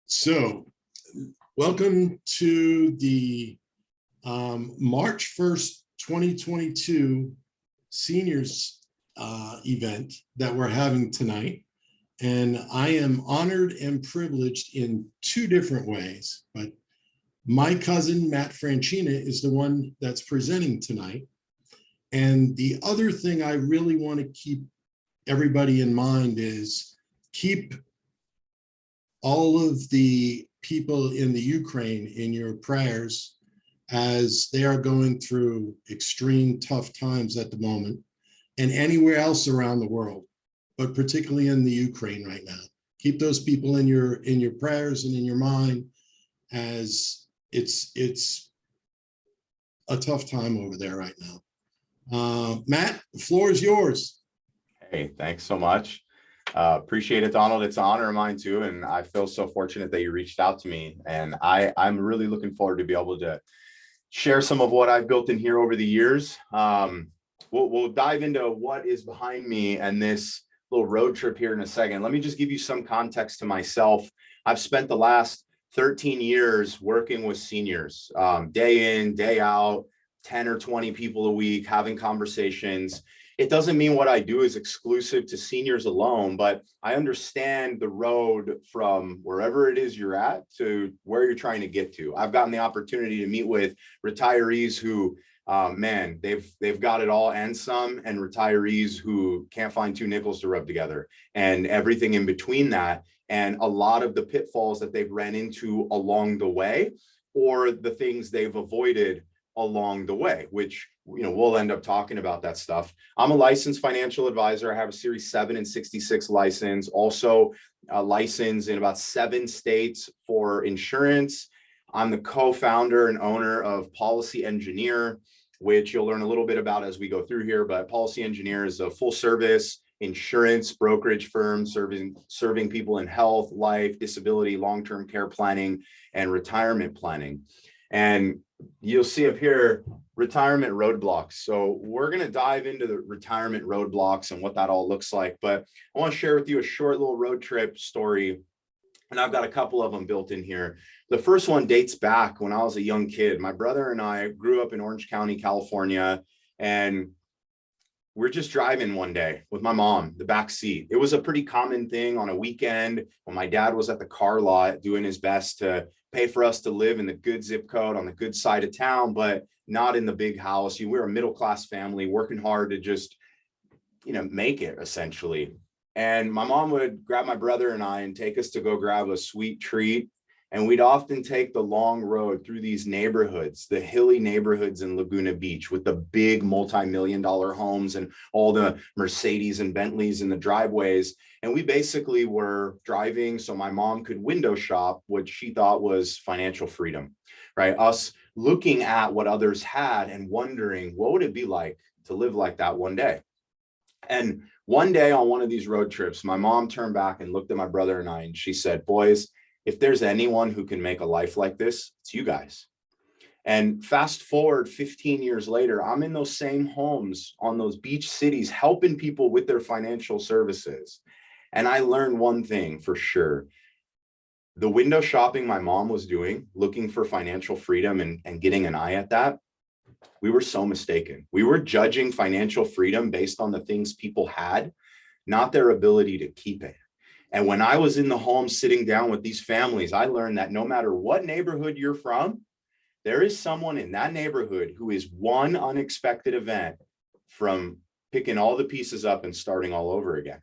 So, welcome to the March 1st, 2022 seniors event that we're having tonight. And I am honored and privileged in two different ways, but my cousin, Matt Franchina, is the one that's presenting tonight. And the other thing I really want to keep everybody in mind is keep all of the people in the Ukraine in your prayers as they are going through extreme tough times at the moment, and anywhere else around the world, but particularly in the Ukraine right now. Keep those people in your prayers and in your mind, as it's a tough time over there right now. Matt, the floor is yours. Hey, thanks so much. Appreciate it, Donald. It's an honor of mine too, and I feel so fortunate that you reached out to me. And I'm really looking forward to be able to share some of what I've built in here over the years. We'll dive into what is behind me and this little road trip here in a second. Let me just give you some context to myself. I've spent the last 13 years working with seniors, day in, day out, 10 or 20 people a week, having conversations. It doesn't mean what I do is exclusive to seniors alone, but I understand the road from wherever it is you're at to where you're trying to get to. I've gotten the opportunity to meet with retirees who, man, they've got it all and some, and retirees who can't find two nickels to rub together, and everything in between that, and a lot of the pitfalls that they've ran into along the way, or the things they've avoided along the way, which, we'll end up talking about that stuff. I'm a licensed financial advisor. I have a Series 7 and 66 license, also a license in about 7 states for insurance. I'm the co-founder and owner of Policy Engineer, which you'll learn a little bit about as we go through here, but Policy Engineer is a full service insurance brokerage firm serving people in health, life, disability, long-term care planning, and retirement planning. And you'll see up here, retirement roadblocks. So we're going to dive into the retirement roadblocks and what that all looks like. But I want to share with you a short little road trip story. And I've got a couple of them built in here. The first one dates back when I was a young kid. My brother and I grew up in Orange County, California, and we're just driving one day with my mom, the back seat. It was a pretty common thing on a weekend when my dad was at the car lot doing his best to pay for us to live in the good zip code on the good side of town, but not in the big house. We were a middle-class family working hard to just, make it essentially. And my mom would grab my brother and I and take us to go grab a sweet treat. And we'd often take the long road through these neighborhoods, the hilly neighborhoods in Laguna Beach with the big multi-million-dollar homes and all the Mercedes and Bentleys in the driveways. And we basically were driving so my mom could window shop what she thought was financial freedom, right? Us looking at what others had and wondering, what would it be like to live like that one day? And one day on one of these road trips, my mom turned back and looked at my brother and I, and she said, "Boys, if there's anyone who can make a life like this, it's you guys." And fast forward 15 years later, I'm in those same homes on those beach cities, helping people with their financial services. And I learned one thing for sure. The window shopping my mom was doing, looking for financial freedom and getting an eye at that, we were so mistaken. We were judging financial freedom based on the things people had, not their ability to keep it. And when I was in the home sitting down with these families, I learned that no matter what neighborhood you're from, there is someone in that neighborhood who is one unexpected event from picking all the pieces up and starting all over again.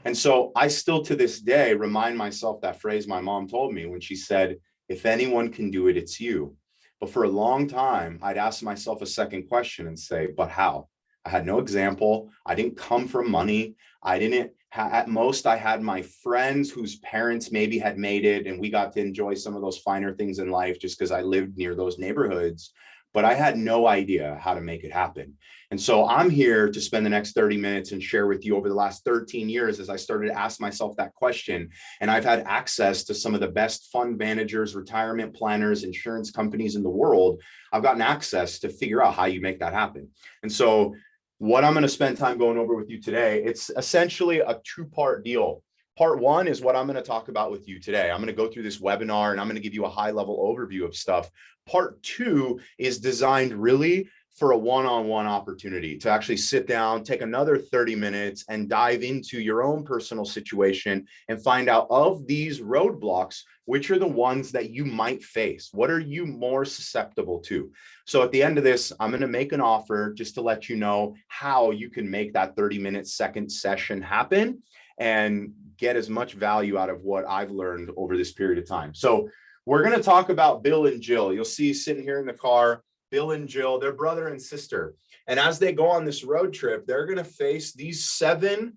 And so I still to this day remind myself that phrase my mom told me when she said, "If anyone can do it, it's you." But for a long time, I'd ask myself a second question and say, but how? I had no example. I didn't come from money. At most, I had my friends whose parents maybe had made it, and we got to enjoy some of those finer things in life just because I lived near those neighborhoods. But I had no idea how to make it happen. And so I'm here to spend the next 30 minutes and share with you over the last 13 years as I started to ask myself that question. And I've had access to some of the best fund managers, retirement planners, insurance companies in the world. I've gotten access to figure out how you make that happen. And so what I'm going to spend time going over with you today, it's essentially a two-part deal. Part one is what I'm going to talk about with you today. I'm going to go through this webinar and I'm going to give you a high-level overview of stuff. Part two is designed really for a one-on-one opportunity to actually sit down, take another 30 minutes and dive into your own personal situation and find out of these roadblocks, which are the ones that you might face. What are you more susceptible to? So at the end of this, I'm going to make an offer just to let you know how you can make that 30-minute second session happen and get as much value out of what I've learned over this period of time. So we're going to talk about Bill and Jill. You'll see sitting here in the car, Bill and Jill, they're brother and sister. And as they go on this road trip, they're going to face these 7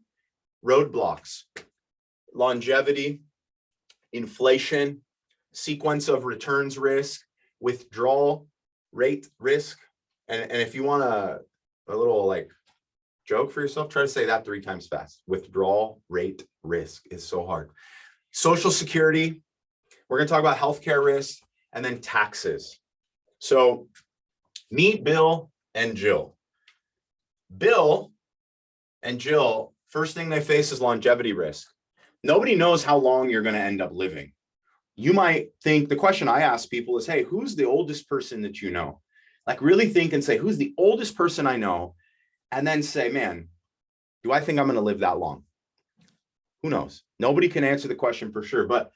roadblocks: longevity, inflation, sequence of returns risk, withdrawal rate risk. And if you want a little like joke for yourself, try to say that 3 times fast. Withdrawal rate risk is so hard. Social Security. We're going to talk about healthcare risk and then taxes. So meet Bill and Jill. Bill and Jill, first thing they face is longevity risk. Nobody knows how long you're going to end up living. You might think, the question I ask people is, hey, who's the oldest person that you know? Like really think and say, who's the oldest person I know? And then say, man, do I think I'm going to live that long? Who knows? Nobody can answer the question for sure. But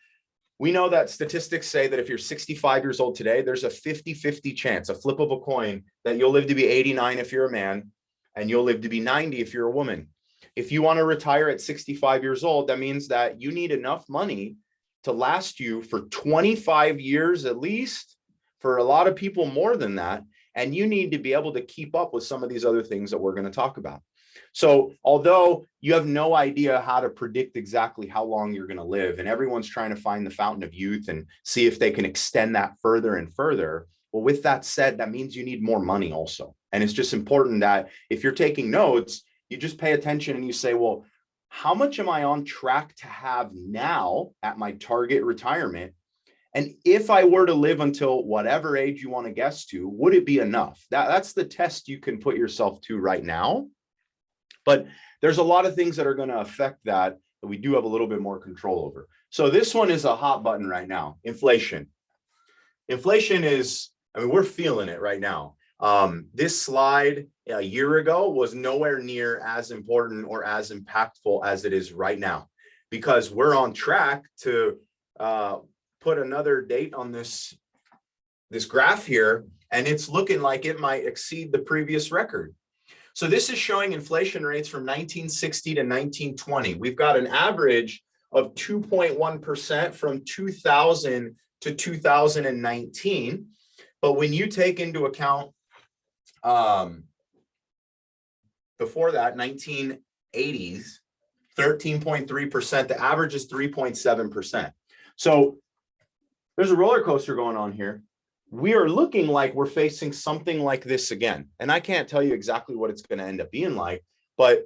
we know that statistics say that if you're 65 years old today, there's a 50-50 chance, a flip of a coin, that you'll live to be 89 if you're a man, and you'll live to be 90 if you're a woman. If you want to retire at 65 years old, that means that you need enough money to last you for 25 years at least, for a lot of people more than that. And you need to be able to keep up with some of these other things that we're going to talk about. So although you have no idea how to predict exactly how long you're going to live, and everyone's trying to find the fountain of youth and see if they can extend that further and further, well, with that said, that means you need more money also. And it's just important that if you're taking notes, you just pay attention and you say, well, how much am I on track to have now at my target retirement? And if I were to live until whatever age you want to guess to, would it be enough? That's the test you can put yourself to right now. But there's a lot of things that are going to affect that we do have a little bit more control over. So this one is a hot button right now, inflation. Inflation is, I mean, we're feeling it right now. This slide a year ago was nowhere near as important or as impactful as it is right now, because we're on track to put another date on this graph here, and it's looking like it might exceed the previous record. So this is showing inflation rates from 1960 to 1920. We've got an average of 2.1% from 2000 to 2019. But when you take into account before that, 1980s, 13.3%, the average is 3.7%. So there's a roller coaster going on here. We are looking like we're facing something like this again. And I can't tell you exactly what it's going to end up being like, but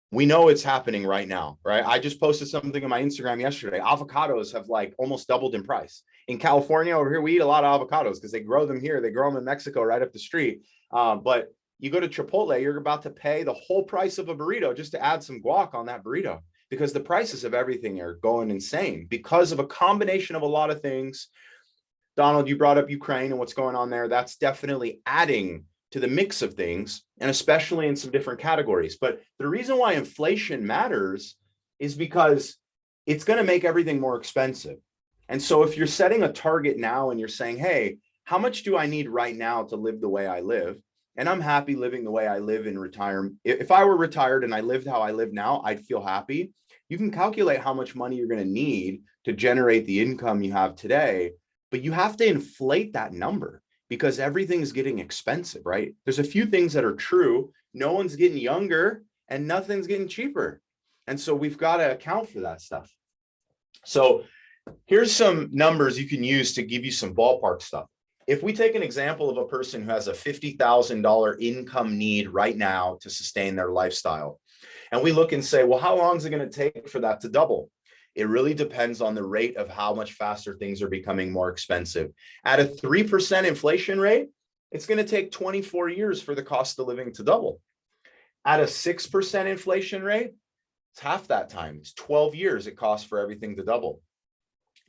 we know it's happening right now, right? I just posted something on my Instagram yesterday. Avocados have like almost doubled in price. In California over here, we eat a lot of avocados because they grow them here. They grow them in Mexico right up the street. But you go to Chipotle, you're about to pay the whole price of a burrito just to add some guac on that burrito, because the prices of everything are going insane because of a combination of a lot of things. Donald, you brought up Ukraine and what's going on there. That's definitely adding to the mix of things, and especially in some different categories. But the reason why inflation matters is because it's going to make everything more expensive. And so if you're setting a target now and you're saying, hey, how much do I need right now to live the way I live? And I'm happy living the way I live in retirement. If I were retired and I lived how I live now, I'd feel happy. You can calculate how much money you're going to need to generate the income you have today. But you have to inflate that number because everything is getting expensive, right? There's a few things that are true. No one's getting younger and nothing's getting cheaper. And so we've got to account for that stuff. So here's some numbers you can use to give you some ballpark stuff. If we take an example of a person who has a $50,000 income need right now to sustain their lifestyle, and we look and say, well, how long is it going to take for that to double? It really depends on the rate of how much faster things are becoming more expensive. At a 3% inflation rate, it's going to take 24 years for the cost of living to double. At a 6% inflation rate, it's half that time. It's 12 years it costs for everything to double.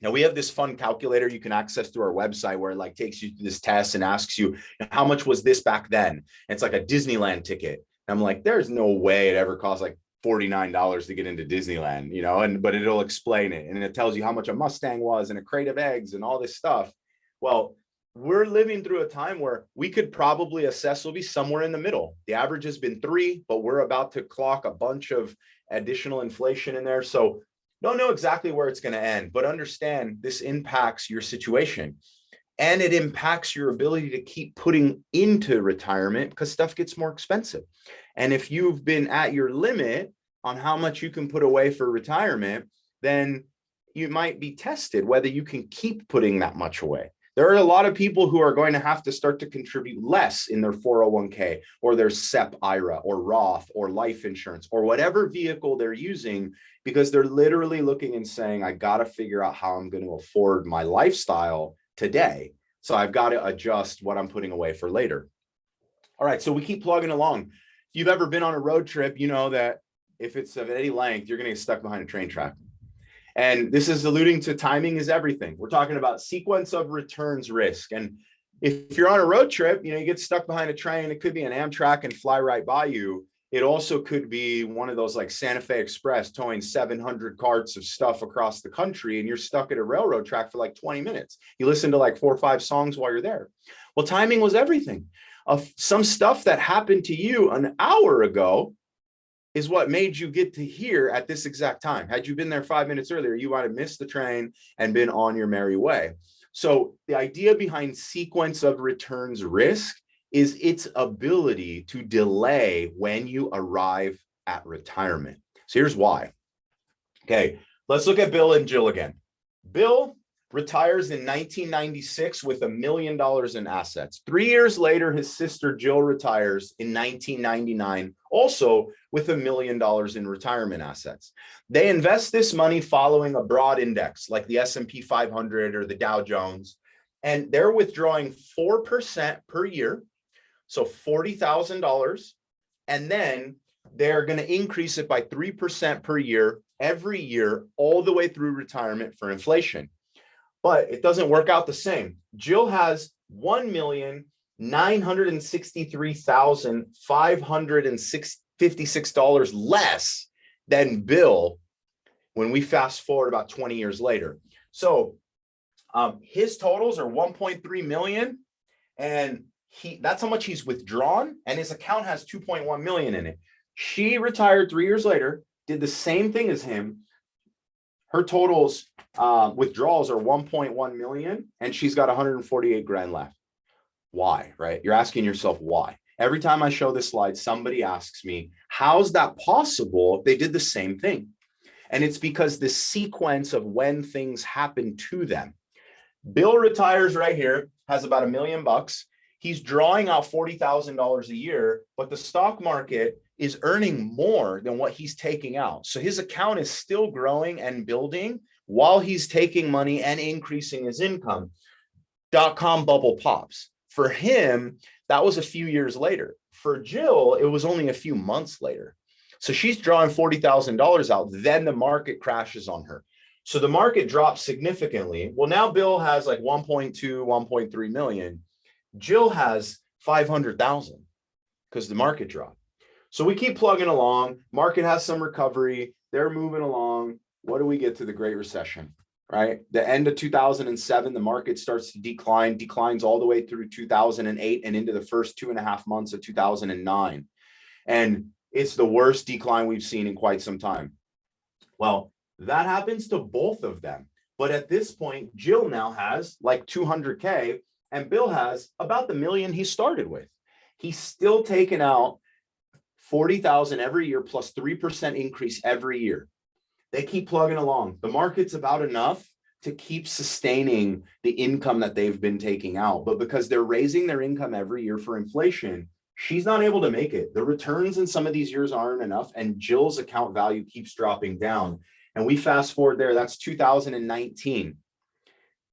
Now we have this fun calculator you can access through our website where it like takes you through this test and asks you, how much was this back then? And it's like a Disneyland ticket. And I'm like, there's no way it ever costs like $49 to get into Disneyland, you know, but it'll explain it. And it tells you how much a Mustang was and a crate of eggs and all this stuff. Well, we're living through a time where we could probably assess will be somewhere in the middle. The average has been 3, but we're about to clock a bunch of additional inflation in there. So don't know exactly where it's going to end, but understand this impacts your situation and it impacts your ability to keep putting into retirement because stuff gets more expensive. And if you've been at your limit on how much you can put away for retirement, then you might be tested whether you can keep putting that much away. There are a lot of people who are going to have to start to contribute less in their 401k or their SEP IRA or Roth or life insurance or whatever vehicle they're using, because they're literally looking and saying, I got to figure out how I'm going to afford my lifestyle today. So I've got to adjust what I'm putting away for later. All right, so we keep plugging along. If you've ever been on a road trip, you know that if it's of any length, you're going to get stuck behind a train track. And this is alluding to timing is everything. We're talking about sequence of returns risk. And if you're on a road trip, you know, you get stuck behind a train, it could be an Amtrak and fly right by you. It also could be one of those like Santa Fe Express towing 700 carts of stuff across the country, and you're stuck at a railroad track for like 20 minutes. You listen to like 4 or 5 songs while you're there. Well, timing was everything. Some stuff that happened to you an hour ago is what made you get to here at this exact time. Had you been there 5 minutes earlier, you might have missed the train and been on your merry way. So the idea behind sequence of returns risk is its ability to delay when you arrive at retirement. So here's why. Okay, let's look at Bill and Jill again. Bill retires in 1996 with $1 million in assets. 3 years later, his sister Jill retires in 1999, also with $1 million in retirement assets. They invest this money following a broad index like the S&P 500 or the Dow Jones, and they're withdrawing 4% per year, so $40,000, and then they're going to increase it by 3% per year every year all the way through retirement for inflation. But it doesn't work out the same. Jill has $1,963,556 less than Bill when we fast forward about 20 years later. So his totals are 1.3 million, and that's how much he's withdrawn, and his account has 2.1 million in it. She retired 3 years later, did the same thing as him. Her totals withdrawals are 1.1 million, and she's got 148 grand left. Why, right? You're asking yourself why. Every time I show this slide, somebody asks me, how's that possible if they did the same thing? And it's because the sequence of when things happen to them. Bill retires right here, has about $1 million. He's drawing out $40,000 a year, but the stock market is earning more than what he's taking out. So his account is still growing and building while he's taking money and increasing his income. .com bubble pops. For him, that was a few years later. For Jill, it was only a few months later. So she's drawing $40,000 out. Then the market crashes on her. So the market drops significantly. Well, now Bill has like 1.2, 1.3 million. Jill has 500,000 because the market dropped. So we keep plugging along. Market has some recovery. They're moving along. What do we get to the Great Recession, right? The end of 2007, the market starts to decline, declines all the way through 2008 and into the first 2.5 months of 2009. And it's the worst decline we've seen in quite some time. Well, that happens to both of them. But at this point, Jill now has like 200K and Bill has about the million he started with. He's still taking out 40,000 every year plus 3% increase every year. They keep plugging along. The market's about enough to keep sustaining the income that they've been taking out. But because they're raising their income every year for inflation, she's not able to make it. The returns in some of these years aren't enough, and Jill's account value keeps dropping down. And we fast forward there, that's 2019.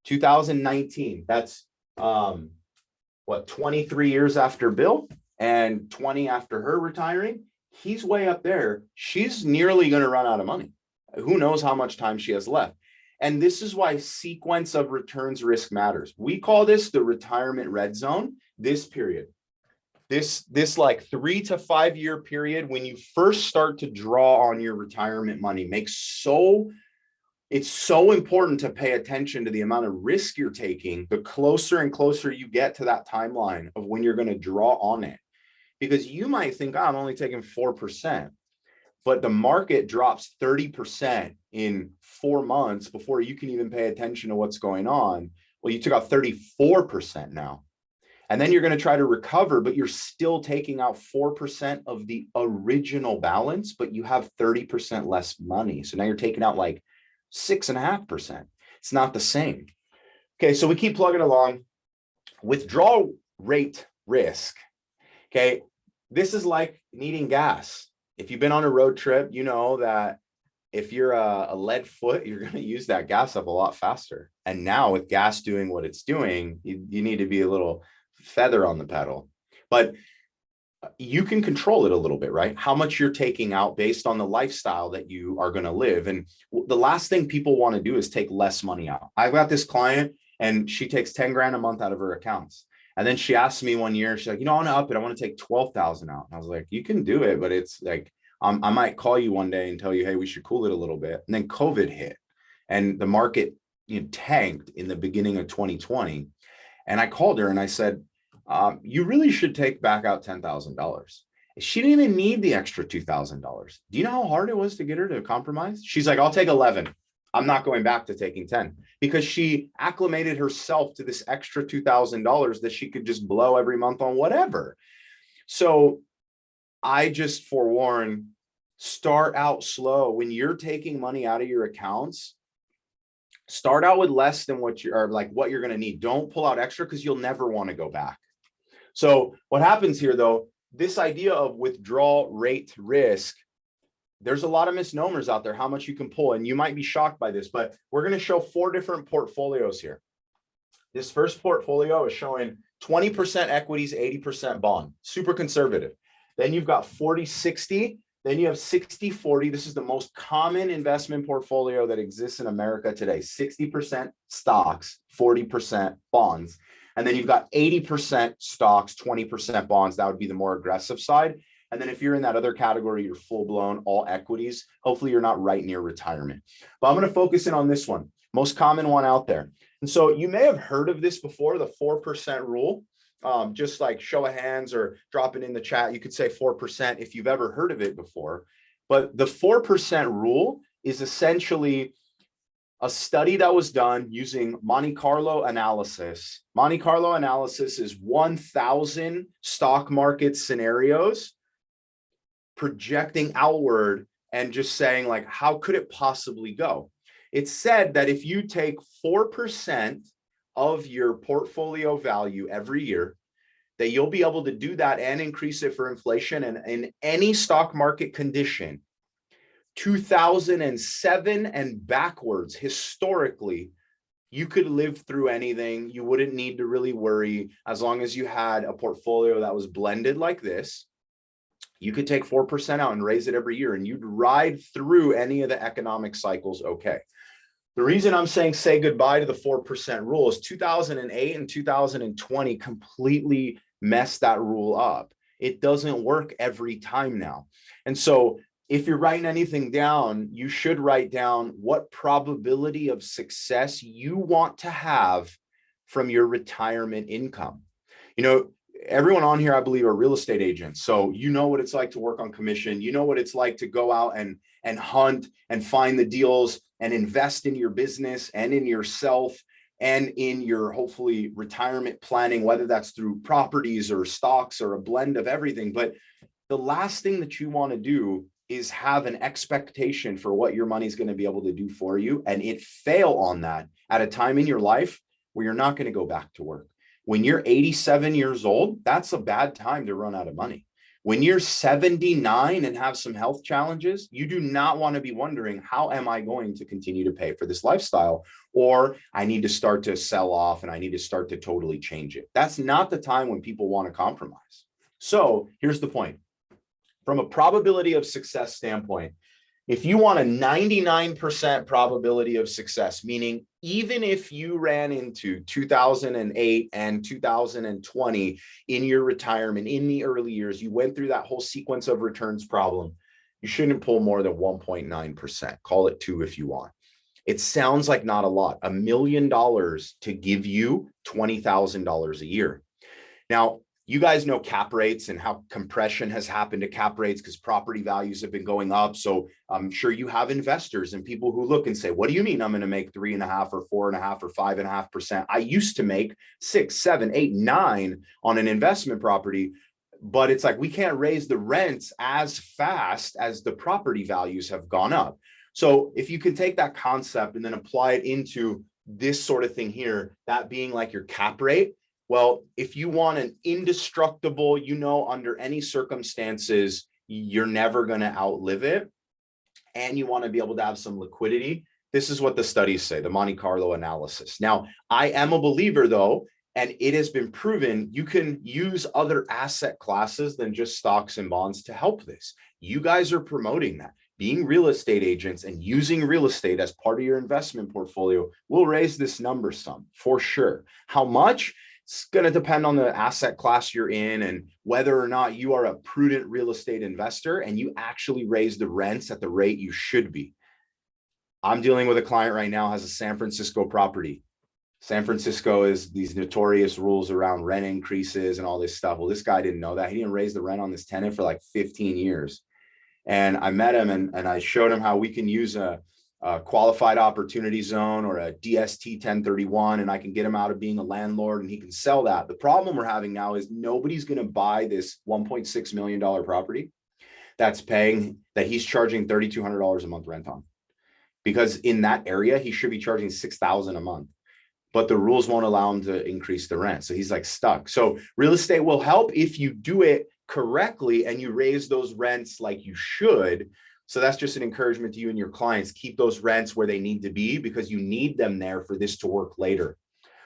2019, that's 23 years after Bill and 20 after her retiring. He's way up there. She's nearly going to run out of money. Who knows how much time she has left. And this is why sequence of returns risk matters. We call this the retirement red zone, this period. This like 3 to 5 year period when you first start to draw on your retirement money it's so important to pay attention to the amount of risk you're taking the closer and closer you get to that timeline of when you're going to draw on it. Because you might think, I'm only taking 4%, but the market drops 30% in 4 months before you can even pay attention to what's going on. Well, you took out 34% now. And then you're going to try to recover, but you're still taking out 4% of the original balance, but you have 30% less money. So now you're taking out like 6.5%. It's not the same. Okay, so we keep plugging along. Withdrawal rate risk. Okay, this is like needing gas. If you've been on a road trip, you know that if you're a lead foot, you're going to use that gas up a lot faster. And now with gas doing what it's doing, you need to be a little feather on the pedal, but you can control it a little bit, right? How much you're taking out based on the lifestyle that you are going to live. And the last thing people want to do is take less money out. I've got this client and she takes 10 grand a month out of her accounts. And then she asked me one year, she's like, I want to up it. I want to take 12,000 out. And I was like, you can do it, but it's like, I might call you one day and tell you, hey, we should cool it a little bit. And then COVID hit and the market tanked in the beginning of 2020. And I called her and I said, you really should take back out $10,000. She didn't even need the extra $2,000. Do you know how hard it was to get her to compromise? She's like, I'll take 11. I'm not going back to taking 10 because she acclimated herself to this extra $2,000 that she could just blow every month on whatever. So I just forewarn, start out slow. When you're taking money out of your accounts, start out with less than what you're going to need. Don't pull out extra because you'll never want to go back. So what happens here, though, this idea of withdrawal rate risk, there's a lot of misnomers out there, how much you can pull. And you might be shocked by this, but we're going to show 4 different portfolios here. This first portfolio is showing 20% equities, 80% bond, super conservative. Then you've got 40-60. Then you have 60-40. This is the most common investment portfolio that exists in America today. 60% stocks, 40% bonds. And then you've got 80% stocks, 20% bonds. That would be the more aggressive side. And then if you're in that other category, you're full blown all equities. Hopefully you're not right near retirement. But I'm going to focus in on this one, most common one out there. And so you may have heard of this before, the 4% rule. Just like show of hands or drop it in the chat. You could say 4% if you've ever heard of it before. But the 4% rule is essentially a study that was done using Monte Carlo analysis. Monte Carlo analysis is 1,000 stock market scenarios projecting outward and just saying like, how could it possibly go? It's said that if you take 4% of your portfolio value every year, that you'll be able to do that and increase it for inflation. And in any stock market condition, 2007 and backwards, historically, you could live through anything. You wouldn't need to really worry as long as you had a portfolio that was blended like this. You could take 4% out and raise it every year, and you'd ride through any of the economic cycles okay. The reason I'm saying say goodbye to the 4% rule is 2008 and 2020 completely messed that rule up. It doesn't work every time now. And so if you're writing anything down, you should write down what probability of success you want to have from your retirement income. You know, everyone on here, I believe, are real estate agents. So you know what it's like to work on commission. You know what it's like to go out and hunt and find the deals and invest in your business and in yourself and in your hopefully retirement planning, whether that's through properties or stocks or a blend of everything. But the last thing that you want to do is have an expectation for what your money is going to be able to do for you, and it fail on that at a time in your life where you're not going to go back to work. When you're 87 years old, that's a bad time to run out of money. When you're 79 and have some health challenges, you do not want to be wondering, how am I going to continue to pay for this lifestyle? Or I need to start to sell off and I need to start to totally change it. That's not the time when people want to compromise. So here's the point. From a probability of success standpoint, if you want a 99% probability of success, meaning even if you ran into 2008 and 2020 in your retirement, in the early years, you went through that whole sequence of returns problem, you shouldn't pull more than 1.9%. Call it 2 if you want. It sounds like not a lot, $1 million to give you $20,000 a year. Now, you guys know cap rates and how compression has happened to cap rates because property values have been going up. So I'm sure you have investors and people who look and say, what do you mean I'm going to make 3.5% or 4.5% or 5.5%? I used to make 6, 7, 8, 9 on an investment property, but it's like we can't raise the rents as fast as the property values have gone up. So if you can take that concept and then apply it into this sort of thing here, that being like your cap rate. Well, if you want an indestructible, under any circumstances, you're never going to outlive it, and you want to be able to have some liquidity, this is what the studies say, the Monte Carlo analysis. Now, I am a believer, though, and it has been proven you can use other asset classes than just stocks and bonds to help this. You guys are promoting that. Being real estate agents and using real estate as part of your investment portfolio will raise this number some, for sure. How much? It's going to depend on the asset class you're in and whether or not you are a prudent real estate investor and you actually raise the rents at the rate you should be. I'm dealing with a client right now who has a San Francisco property. San Francisco is these notorious rules around rent increases and all this stuff. Well, this guy didn't know that. He didn't raise the rent on this tenant for like 15 years. And I met him and I showed him how we can use a qualified opportunity zone or a DST 1031, and I can get him out of being a landlord and he can sell that. The problem we're having now is nobody's going to buy this $1.6 million property that he's charging $3,200 a month rent on, because in that area, he should be charging $6,000 a month, but the rules won't allow him to increase the rent. So he's like stuck. So real estate will help if you do it correctly and you raise those rents like you should. So that's just an encouragement to you and your clients. Keep those rents where they need to be because you need them there for this to work later.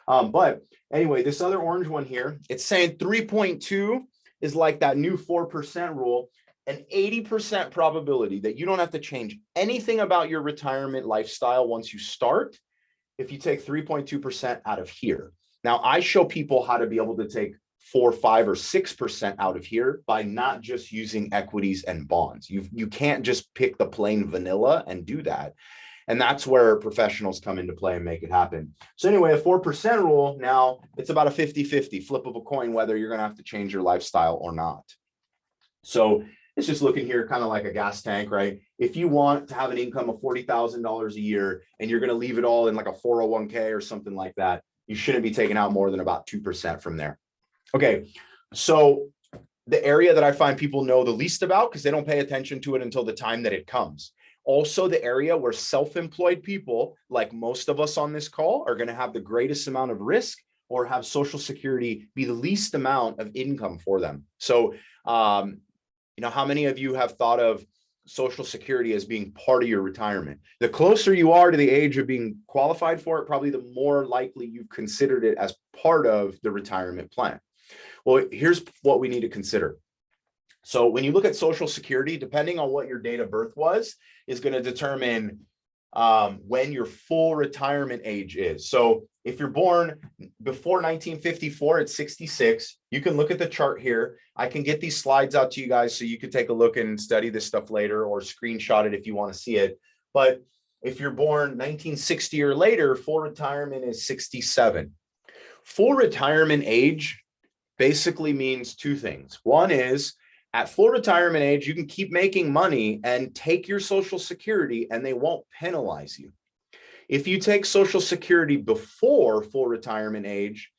But anyway, this other orange one here, it's saying 3.2 is like that new 4% rule, an 80% probability that you don't have to change anything about your retirement lifestyle once you start if you take 3.2% out of here. Now, I show people how to be able to take 4, 5, or 6% out of here by not just using equities and bonds. You can't just pick the plain vanilla and do that. And that's where professionals come into play and make it happen. So anyway, a 4% rule, now it's about a 50-50 flip of a coin, whether you're going to have to change your lifestyle or not. So it's just looking here kind of like a gas tank, right? If you want to have an income of $40,000 a year and you're going to leave it all in like a 401k or something like that, you shouldn't be taking out more than about 2% from there. Okay, so the area that I find people know the least about because they don't pay attention to it until the time that it comes. Also, the area where self-employed people, like most of us on this call, are going to have the greatest amount of risk or have Social Security be the least amount of income for them. So, how many of you have thought of Social Security as being part of your retirement? The closer you are to the age of being qualified for it, probably the more likely you've considered it as part of the retirement plan. Well, here's what we need to consider. So when you look at Social Security, depending on what your date of birth was, is going to determine when your full retirement age is. So if you're born before 1954 at 66, you can look at the chart here. I can get these slides out to you guys so you can take a look and study this stuff later or screenshot it if you want to see it. But if you're born 1960 or later, full retirement is 67. Full retirement age basically means two things. One is at full retirement age, you can keep making money and take your Social Security and they won't penalize you. If you take Social Security before full retirement age,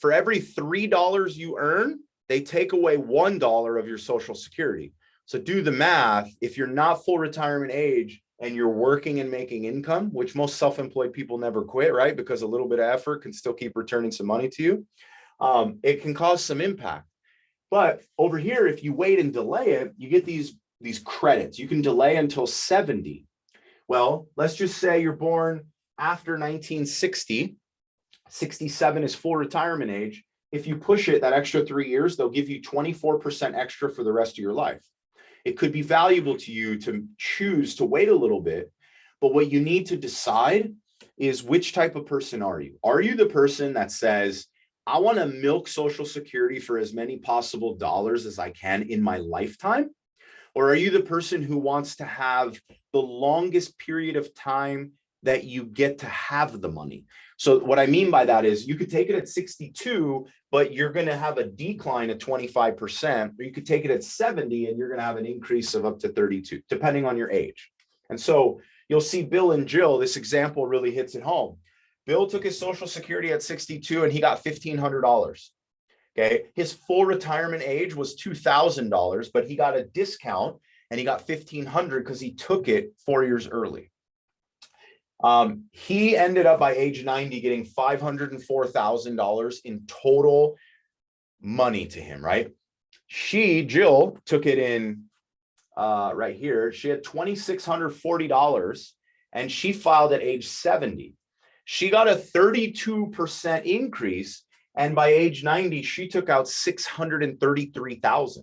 for every $3 you earn, they take away $1 of your Social Security. So do the math. If you're not full retirement age and you're working and making income, which most self-employed people never quit, right? Because a little bit of effort can still keep returning some money to you. It can cause some impact. But over here, if you wait and delay it, you get these credits. You can delay until 70. Well, let's just say you're born after 1960. 67 is full retirement age. If you push it that extra 3 years, they'll give you 24% extra for the rest of your life. It could be valuable to you to choose to wait a little bit. But what you need to decide is, which type of person are you? Are you the person that says, I want to milk Social Security for as many possible dollars as I can in my lifetime? Or are you the person who wants to have the longest period of time that you get to have the money? So what I mean by that is, you could take it at 62, but you're going to have a decline of 25%, or you could take it at 70 and you're going to have an increase of up to 32, depending on your age. And so you'll see Bill and Jill, this example really hits it home. Bill took his Social Security at 62 and he got $1,500. Okay. His full retirement age was $2,000, but he got a discount and he got $1,500 because he took it 4 years early. He ended up by age 90 getting $504,000 in total money to him, right? Jill, took it in right here. She had $2,640 and she filed at age 70. She got a 32% increase. And by age 90, she took out $633,000,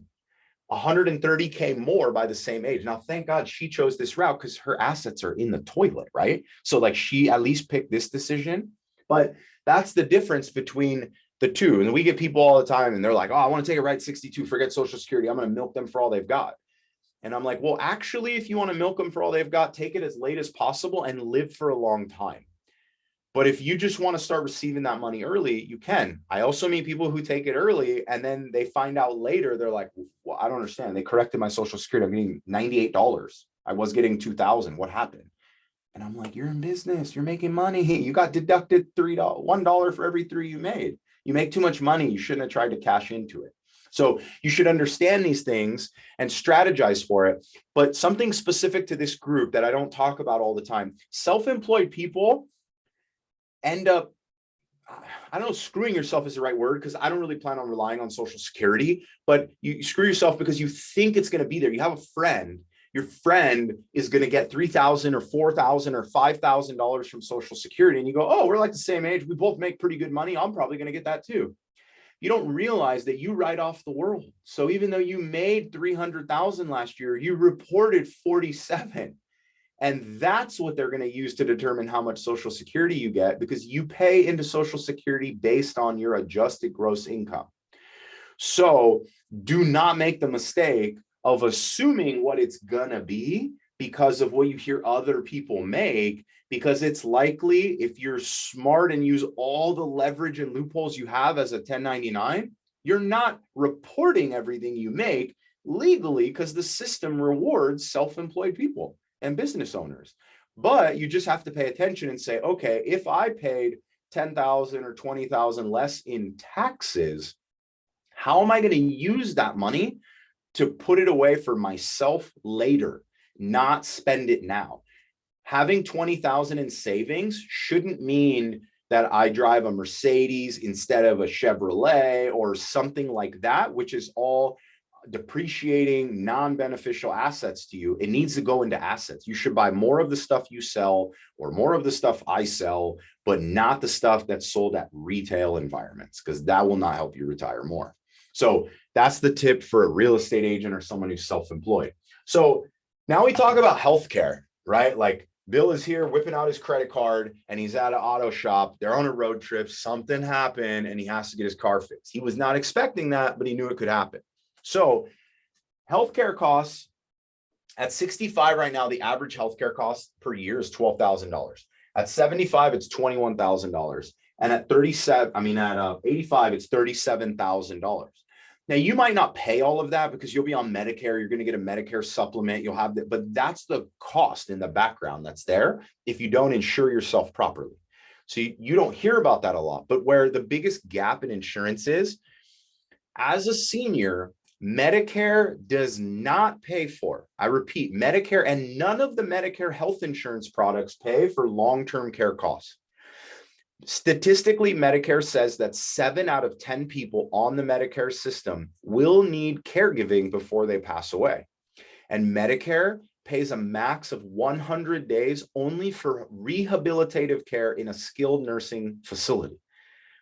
$130K more by the same age. Now, thank God she chose this route, because her assets are in the toilet, right? So like, she at least picked this decision. But that's the difference between the two. And we get people all the time and they're like, oh, I want to take it right at 62, forget Social Security, I'm going to milk them for all they've got. And I'm like, well, actually, if you want to milk them for all they've got, take it as late as possible and live for a long time. But if you just want to start receiving that money early, you can. I also meet people who take it early and then they find out later, they're like, well, I don't understand. They corrected my Social Security. I'm getting $98. I was getting $2,000. What happened? And I'm like, you're in business. You're making money. You got deducted $1 for every 3 you made. You make too much money. You shouldn't have tried to cash into it. So you should understand these things and strategize for it. But something specific to this group that I don't talk about all the time, self-employed people end up, I don't know, screwing yourself is the right word, because I don't really plan on relying on Social Security, but you screw yourself because you think it's going to be there. You have a friend, your friend is going to get $3,000 or $4,000 or $5,000 from Social Security. And you go, oh, we're like the same age. We both make pretty good money. I'm probably going to get that too. You don't realize that you write off the world. So even though you made 300,000 last year, you reported 47. And that's what they're going to use to determine how much Social Security you get, because you pay into Social Security based on your adjusted gross income. So do not make the mistake of assuming what it's going to be because of what you hear other people make, because it's likely, if you're smart and use all the leverage and loopholes you have as a 1099, you're not reporting everything you make legally, because the system rewards self-employed people and business owners. But you just have to pay attention and say, okay, if I paid 10,000 or 20,000 less in taxes, how am I going to use that money to put it away for myself later, not spend it now? Having 20,000 in savings shouldn't mean that I drive a Mercedes instead of a Chevrolet or something like that, which is all depreciating non-beneficial assets to you. It needs to go into assets. You should buy more of the stuff you sell or more of the stuff I sell, but not the stuff that's sold at retail environments, because that will not help you retire more. So that's the tip for a real estate agent or someone who's self-employed. So now we talk about healthcare, right? Like, Bill is here whipping out his credit card and he's at an auto shop. They're on a road trip. Something happened and he has to get his car fixed. He was not expecting that, but he knew it could happen. So healthcare costs at 65 right now, the average healthcare cost per year is $12,000. At 75, it's $21,000. And at 85, it's $37,000. Now, you might not pay all of that because you'll be on Medicare. You're going to get a Medicare supplement. You'll have that, but that's the cost in the background that's there if you don't insure yourself properly. So you don't hear about that a lot. But where the biggest gap in insurance is, as a senior, Medicare does not pay for, I repeat, Medicare and none of the Medicare health insurance products pay for long-term care costs. Statistically, Medicare says that 7 out of 10 people on the Medicare system will need caregiving before they pass away. And Medicare pays a max of 100 days only for rehabilitative care in a skilled nursing facility.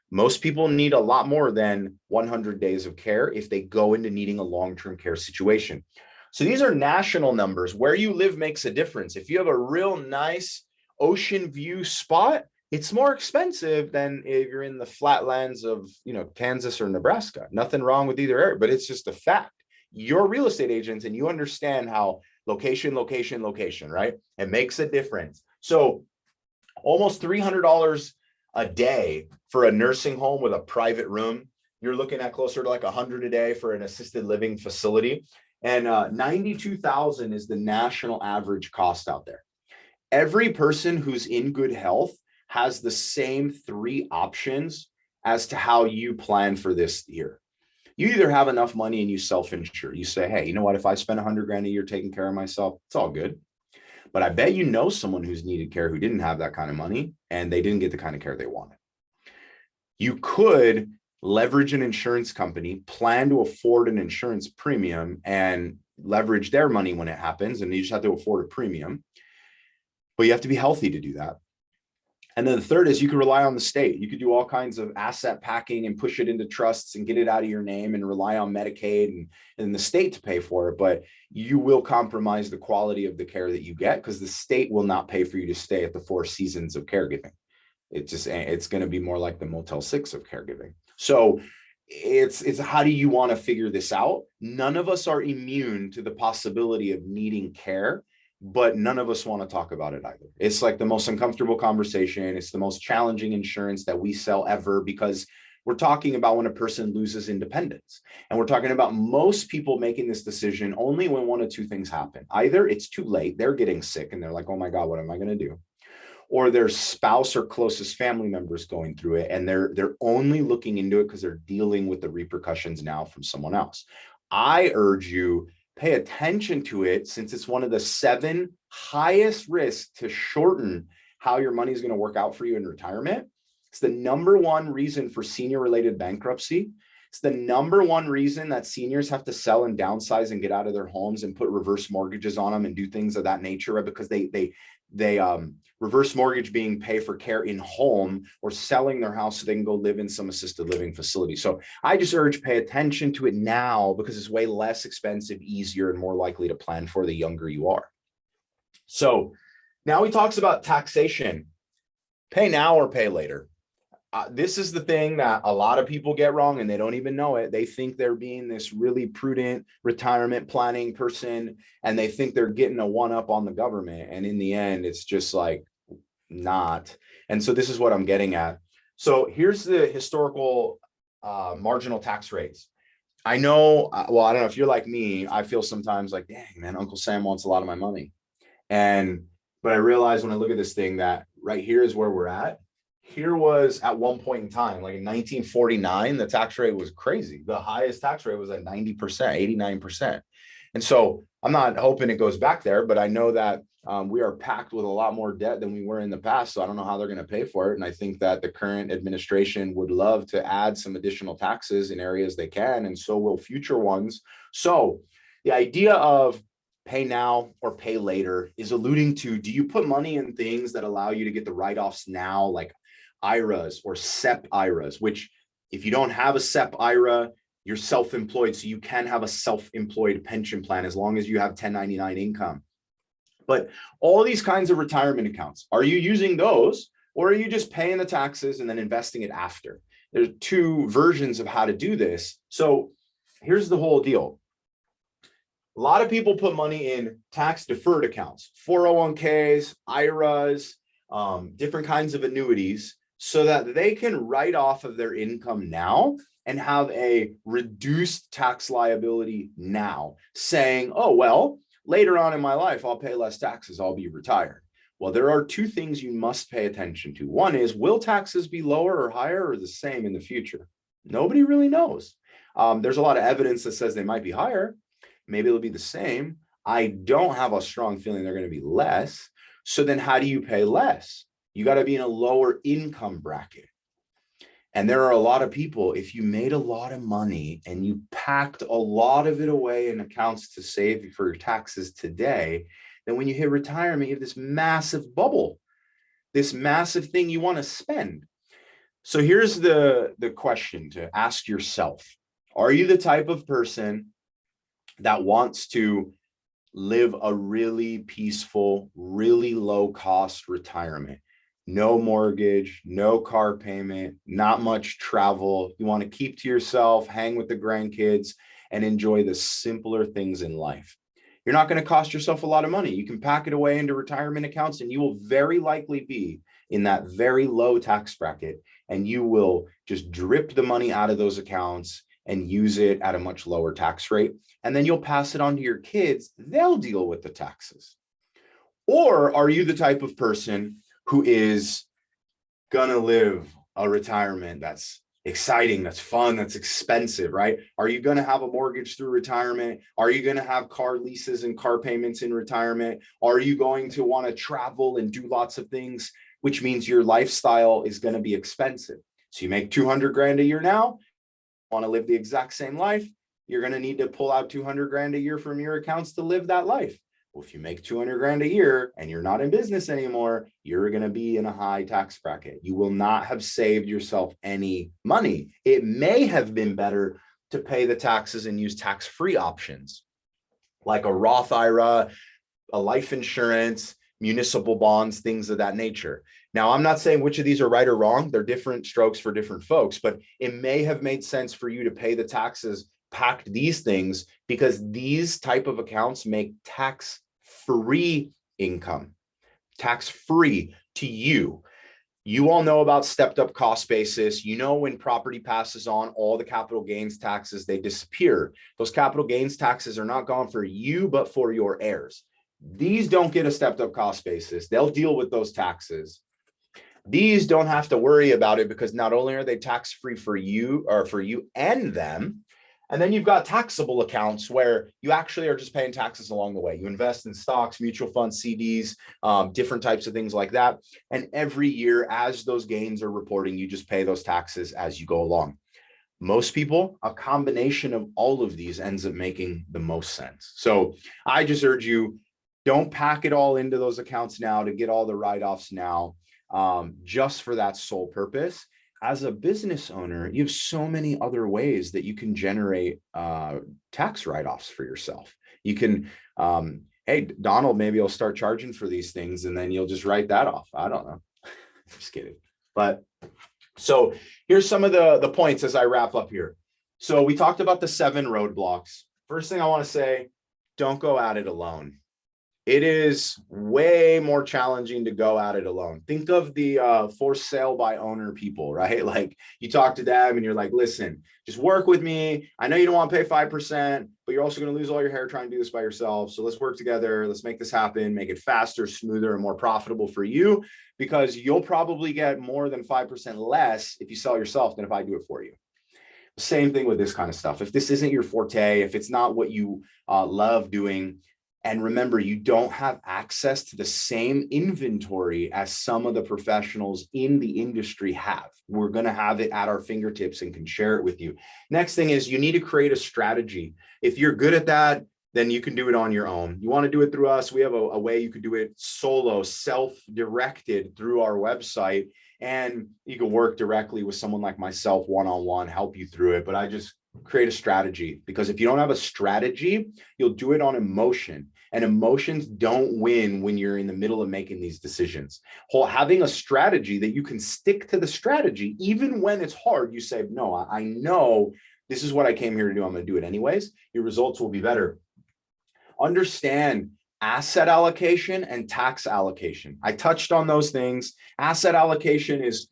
Most people need a lot more than 100 days of care if they go into needing a long-term care situation. So these are national numbers. Where you live makes a difference. If you have a real nice ocean view spot, it's more expensive than if you're in the flatlands of, Kansas or Nebraska. Nothing wrong with either area, but it's just a fact. You're real estate agents and you understand how location, right? It makes a difference. So almost $300 a day for a nursing home with a private room. You're looking at closer to like $100 a day for an assisted living facility. And 92,000 is the national average cost out there. Every person who's in good health has the same three options as to how you plan for this year. You either have enough money and you self-insure. You say, hey, you know what? If I spend 100 grand a year taking care of myself, it's all good. But I bet you know someone who's needed care who didn't have that kind of money and they didn't get the kind of care they wanted. You could leverage an insurance company, plan to afford an insurance premium and leverage their money when it happens. And you just have to afford a premium, but you have to be healthy to do that. And then the third is you could rely on the state. You could do all kinds of asset packing and push it into trusts and get it out of your name and rely on Medicaid and the state to pay for it. But you will compromise the quality of the care that you get because the state will not pay for you to stay at the Four Seasons of caregiving. It's going to be more like the Motel 6 of caregiving. So it's how do you want to figure this out? None of us are immune to the possibility of needing care, but none of us want to talk about it either. It's like the most uncomfortable conversation. It's the most challenging insurance that we sell ever because we're talking about when a person loses independence. And we're talking about most people making this decision only when one of two things happen. Either it's too late, they're getting sick and they're like, oh my God, what am I going to do? Or their spouse or closest family members going through it. And they're only looking into it because they're dealing with the repercussions now from someone else. I urge you, pay attention to it since it's one of the 7 highest risks to shorten how your money is going to work out for you in retirement. It's the number one reason for senior related bankruptcy. It's the number one reason that seniors have to sell and downsize and get out of their homes and put reverse mortgages on them and do things of that nature, right? Because they reverse mortgage being pay for care in home or selling their house so they can go live in some assisted living facility. So I just urge pay attention to it now because it's way less expensive, easier, and more likely to plan for the younger you are. So now he talks about taxation. Pay now or pay later. This is the thing that a lot of people get wrong and they don't even know it. They think they're being this really prudent retirement planning person and they think they're getting a one-up on the government. And in the end, it's just like not. And so this is what I'm getting at. So here's the historical marginal tax rates. I know, well, I don't know if you're like me, I feel sometimes like, dang, man, Uncle Sam wants a lot of my money. But I realize when I look at this thing that right here is where we're at. Here was at one point in time, like in 1949, the tax rate was crazy. The highest tax rate was at 90%, 89%. And so I'm not hoping it goes back there, but I know that we are packed with a lot more debt than we were in the past. So I don't know how they're going to pay for it. And I think that the current administration would love to add some additional taxes in areas they can, and so will future ones. So the idea of pay now or pay later is alluding to, do you put money in things that allow you to get the write-offs now, like IRAs or SEP IRAs, which if you don't have a SEP IRA, you're self-employed. So you can have a self-employed pension plan as long as you have 1099 income. But all these kinds of retirement accounts, are you using those or are you just paying the taxes and then investing it after? There's 2 versions of how to do this. So here's the whole deal. A lot of people put money in tax deferred accounts, 401ks, IRAs, different kinds of annuities, so that they can write off of their income now and have a reduced tax liability now, saying, oh, well, later on in my life, I'll pay less taxes, I'll be retired. Well, there are 2 things you must pay attention to. One is, will taxes be lower or higher or the same in the future? Nobody really knows. There's a lot of evidence that says they might be higher. Maybe it'll be the same. I don't have a strong feeling they're going to be less. So then how do you pay less? You got to be in a lower income bracket. And there are a lot of people, if you made a lot of money and you packed a lot of it away in accounts to save for your taxes today, then when you hit retirement, you have this massive bubble, this massive thing you want to spend. So here's the question to ask yourself. Are you the type of person that wants to live a really peaceful, really low cost retirement. No mortgage, no car payment, not much travel. You want to keep to yourself, hang with the grandkids, and enjoy the simpler things in life. You're not going to cost yourself a lot of money. You can pack it away into retirement accounts, and you will very likely be in that very low tax bracket, and you will just drip the money out of those accounts and use it at a much lower tax rate. And then you'll pass it on to your kids. They'll deal with the taxes. Or are you the type of person who is gonna live a retirement that's exciting, that's fun, that's expensive, right? Are you going to have a mortgage through retirement? Are you going to have car leases and car payments in retirement? Are you going to want to travel and do lots of things, which means your lifestyle is going to be expensive? So you make 200 grand a year now, want to live the exact same life, you're going to need to pull out 200 grand a year from your accounts to live that life. Well, if you make 200 grand a year and you're not in business anymore, you're going to be in a high tax bracket. You will not have saved yourself any money. It may have been better to pay the taxes and use tax-free options like a Roth IRA, a life insurance, municipal bonds, things of that nature. Now, I'm not saying which of these are right or wrong. They're different strokes for different folks, but it may have made sense for you to pay the taxes, pack these things, because these type of accounts make tax-free income, tax-free to you. You all know about stepped up cost basis. You know, when property passes on, all the capital gains taxes, they disappear. Those capital gains taxes are not gone for you, but for your heirs. These don't get a stepped up cost basis. They'll deal with those taxes. These don't have to worry about it because not only are they tax free for you and them, and then you've got taxable accounts where you actually are just paying taxes along the way. You invest in stocks, mutual funds, CDs, different types of things like that. And every year, as those gains are reporting, you just pay those taxes as you go along. Most people, a combination of all of these ends up making the most sense. So I just urge you, don't pack it all into those accounts now to get all the write-offs now, just for that sole purpose. As a business owner, you have so many other ways that you can generate tax write-offs for yourself. You can, hey, Donald, maybe you'll start charging for these things and then you'll just write that off. I don't know. Just kidding. But so here's some of the points as I wrap up here. So we talked about the 7 roadblocks. First thing I want to say, don't go at it alone. It is way more challenging to go at it alone. Think of the for sale by owner people, right? Like you talk to them and you're like, listen, just work with me. I know you don't want to pay 5%, but you're also going to lose all your hair trying to do this by yourself. So let's work together. Let's make this happen, make it faster, smoother, and more profitable for you, because you'll probably get more than 5% less if you sell yourself than if I do it for you. Same thing with this kind of stuff. If this isn't your forte, if it's not what you love doing, and remember, you don't have access to the same inventory as some of the professionals in the industry have. We're going to have it at our fingertips and can share it with you. Next thing is you need to create a strategy. If you're good at that, then you can do it on your own. You want to do it through us, we have a way you could do it solo, self-directed through our website. And you can work directly with someone like myself, one-on-one, help you through it. But I just create a strategy, because if you don't have a strategy, you'll do it on emotion, and emotions don't win when you're in the middle of making these decisions. Having a strategy that you can stick to the strategy, even when it's hard, you say, no, I know this is what I came here to do. I'm going to do it anyways. Your results will be better. Understand asset allocation and tax allocation. I touched on those things. Asset allocation is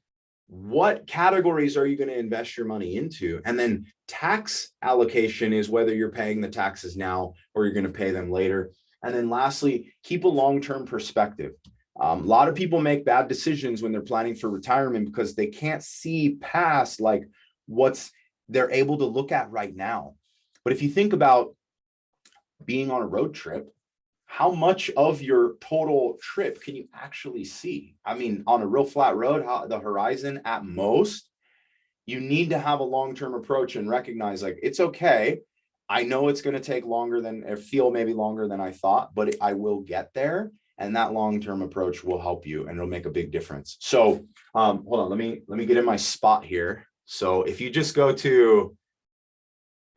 what categories are you going to invest your money into? And then tax allocation is whether you're paying the taxes now or you're going to pay them later. And then lastly, keep a long-term perspective. A lot of people make bad decisions when they're planning for retirement because they can't see past like what's they're able to look at right now. But if you think about being on a road trip, how much of your total trip can you actually see? I mean, on a real flat road, the horizon at most, you need to have a long-term approach and recognize like, it's okay. I know it's going to take longer than, or feel maybe longer than I thought, but I will get there. And that long-term approach will help you and it'll make a big difference. So hold on, let me get in my spot here. So if you just go to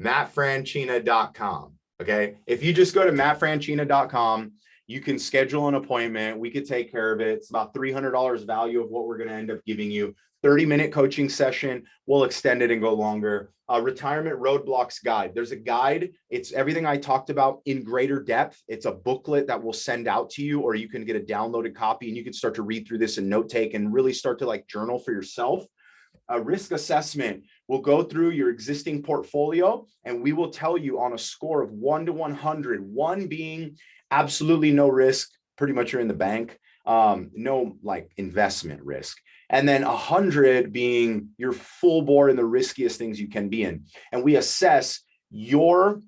mattfranchina.com, Okay. If you just go to mattfranchina.com, you can schedule an appointment. We could take care of it. It's about $300 value of what we're going to end up giving you. 30-minute coaching session. We'll extend it and go longer. Retirement roadblocks guide. There's a guide. It's everything I talked about in greater depth. It's a booklet that we'll send out to you, or you can get a downloaded copy and you can start to read through this and note take and really start to like journal for yourself. A risk assessment will go through your existing portfolio and we will tell you on a score of 1 to 100, 1 being absolutely no risk, pretty much you're in the bank, no like investment risk. And then 100 being you're full bore in the riskiest things you can be in. And we assess your